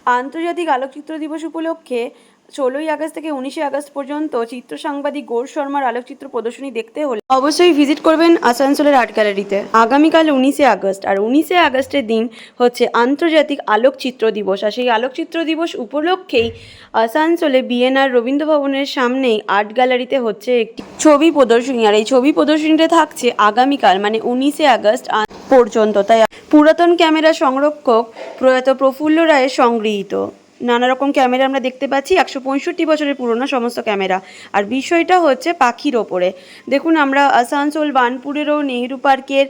আন্তর্জাতিক আলোকচিত্র দিবস উপলক্ষে 16ই আগস্ট থেকে 19শে আগস্ট পর্যন্ত চিত্র সাংবাদিক গৌর শর্মার আলোকচিত্র প্রদর্শনী দেখতে হলে অবশ্যই ভিজিট করবেন আসানসোলের আর্ট গ্যালারিতে। আগামীকাল 19শে আগস্ট, আর 19শে আগস্টের দিন হচ্ছে আন্তর্জাতিক আলোকচিত্র দিবস। আর সেই আলোকচিত্র দিবস উপলক্ষেই আসানসোলে বিএনআর রবীন্দ্র ভবনের সামনেই আর্ট গ্যালারিতে হচ্ছে একটি ছবি প্রদর্শনী। আর এই ছবি প্রদর্শনীতে থাকছে আগামীকাল মানে 19শে আগস্ট পর্যন্ত। তাই পুরাতন ক্যামেরা সংরক্ষক প্রয়াত প্রফুল্ল রায়ের সংগৃহীত নানা রকম ক্যামেরা আমরা দেখতে পাচ্ছি, 165 বছরের পুরনো সমস্ত ক্যামেরা। আর বিষয়টা হচ্ছে পাখির ওপরে। দেখুন, আমরা আসানসোল বার্নপুরেরও নেহেরু পার্কের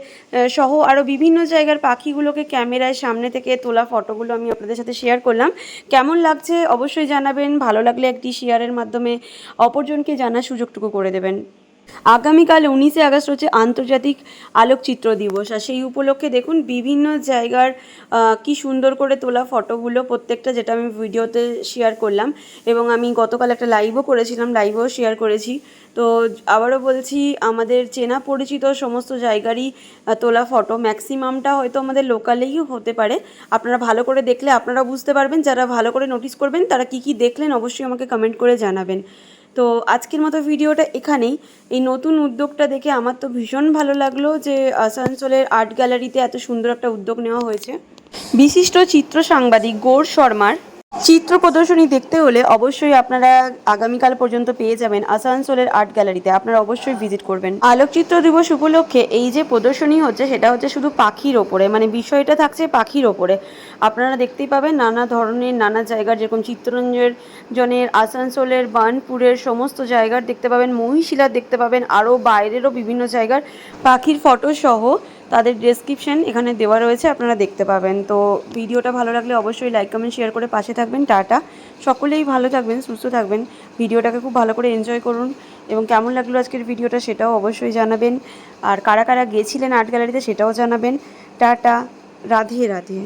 সহ আরও বিভিন্ন জায়গার পাখিগুলোকে ক্যামেরায় সামনে থেকে তোলা ফটোগুলো আমি আপনাদের সাথে শেয়ার করলাম। কেমন লাগছে অবশ্যই জানাবেন। ভালো লাগলে একটি শেয়ারের মাধ্যমে অপরজনকে জানার সুযোগটুকু করে দেবেন। আগামীকাল 19শে আগস্ট হচ্ছে আন্তর্জাতিক আলোকচিত্র দিবস। আর সেই উপলক্ষে দেখুন বিভিন্ন জায়গার কি সুন্দর করে তোলা ফটোগুলো প্রত্যেকটা, যেটা আমি ভিডিওতে শেয়ার করলাম। এবং আমি গতকাল একটা লাইভও করেছিলাম, লাইভও শেয়ার করেছি। তো আবারও বলছি, আমাদের চেনা পরিচিত সমস্ত জায়গারই তোলা ফটো, ম্যাক্সিমামটা হয়তো আমাদের লোকালেই হতে পারে। আপনারা ভালো করে দেখলে আপনারা বুঝতে পারবেন। যারা ভালো করে নোটিস করবেন তারা কি কি দেখলেন অবশ্যই আমাকে কমেন্ট করে জানাবেন। তো আজকের মতো ভিডিওটা এখানেই। এই নতুন উদ্যোগটা দেখে আমার তো ভীষণ ভালো লাগলো যে আসানসোলের আর্ট গ্যালারিতে এত সুন্দর একটা উদ্যোগ নেওয়া হয়েছে। বিশিষ্ট চিত্র সাংবাদিক গৌর শর্মার চিত্র প্রদর্শনী দেখতে হলে অবশ্যই আপনারা আগামীকাল পর্যন্ত পেয়ে যাবেন আসানসোলের আর্ট গ্যালারিতে। আপনারা অবশ্যই ভিজিট করবেন। আলোকচিত্র দিবস উপলক্ষে এই যে প্রদর্শনী হচ্ছে সেটা হচ্ছে শুধু পাখির ওপরে, মানে বিষয়টা থাকছে পাখির ওপরে। আপনারা দেখতেই পাবেন নানা ধরনের নানা জায়গার, যেরকম চিত্তরঞ্জনের আসানসোলের বার্নপুরের সমস্ত জায়গার দেখতে পাবেন, মহিশিলার দেখতে পাবেন, আরও বাইরেরও বিভিন্ন জায়গার পাখির ফটো সহ তাদের ডেসক্রিপশন এখানে দেওয়া রয়েছে, আপনারা দেখতে পাবেন। তো ভিডিওটা ভালো লাগলে অবশ্যই লাইক কমেন্ট শেয়ার করে পাশে থাকবেন। টাটা, সকলেই ভালো থাকবেন, সুস্থ থাকবেন। ভিডিওটাকে খুব ভালো করে এনজয় করুন এবং কেমন লাগলো আজকের ভিডিওটা সেটাও অবশ্যই জানাবেন। আর কারা কারা গিয়েছিলেন আর্ট গ্যালারিতে সেটাও জানাবেন। টাটা, রাধে রাধে।